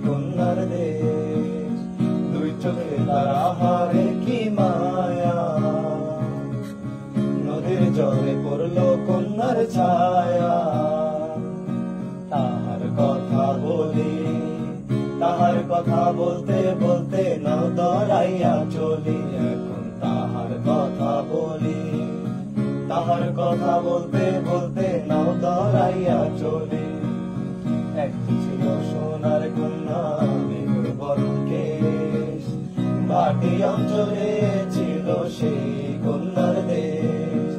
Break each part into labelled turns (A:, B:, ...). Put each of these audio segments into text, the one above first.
A: কন্যার দেশ। দুই চোখে তার আহারে কি মায়া, নদীর জলে পড়লো কন্যার ছায়া। তাহার কথা বলি, তাহার কথা বলতে বলতে নাও দড়াইয়া চলি। এখন তাহার কথা বলি, তাহার কথা বলতে বলতে নাও দড়াইয়া চলি। একটি ছিল সোনার কন্যা, মেঘের বরণ কেশ, ভাটি অঞ্চলে ছিল সেই কন্যার দেশ।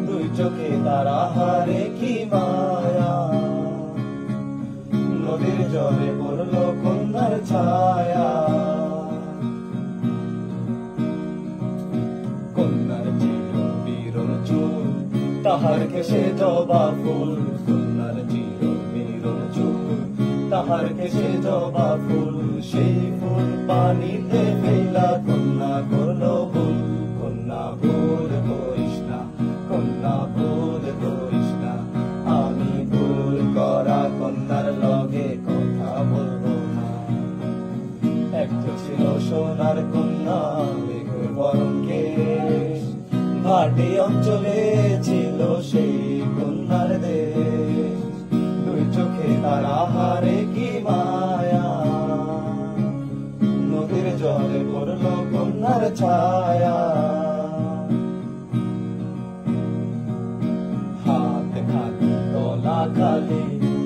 A: দুই চোখে তার আহারে কি মায়া, নদীর জলে পড়লো কন্যার ছায়া। কন্যার ছিল বিরল চুল, তাহার কেশে জবা ফুল। কন্যার ছিল বিরল চুল, তাহার কেশে জবা ফুল। সেই ফুল পানিতে ফেলা কন্যা করলো ভুল। কন্যা ভুল করিস না, কন্যা ভুল করিস না। আমি ভুল করা কন্যার লগে কথা বলবো না। একটা ছিল সোনার কন্যা, মেঘের বরণ কেশ, ভাটি অঞ্চলে ছিল সেই কন্যার দেশ। দুই চোখে তার আহারে কি মায়া, নদীর জলে পড়লো কন্যার ছায়া। হাতে খালি গলা খালি,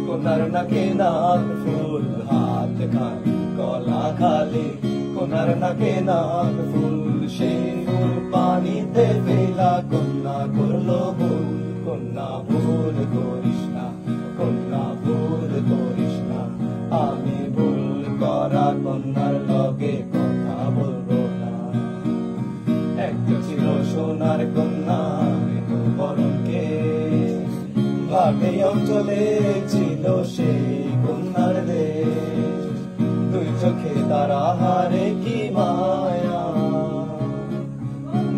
A: কন্যার নাকে নাক ফুল। হাতে খালি গলা খালি, কন্যার নাকে নাক ফুল। সেই ফুল পানিতে ফেলা কন্যা করলো ভুল। কন্যা ভুল করিস না, কন্যা ভুল করিস না। আমি ভুল করা কন্যার লগে কথা বলবো না। একটা ছিল সোনার কন্যা, মেঘের বরণ কেশ, ভাটি অঞ্চলে ছিল সেই কন্যার দেশ। দুই চোখে তার আহারে কি মায়া,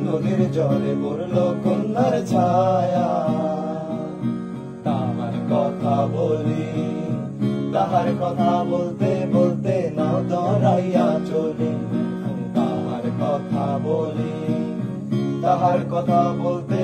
A: নদীর জলে পড়লো কন্যার ছায়া। তাহার কথা বলি, তাহার কথা বলতে বলতে নাও দড়াইয়া চলি। তাহার কথা বলি, তাহার কথা বলতে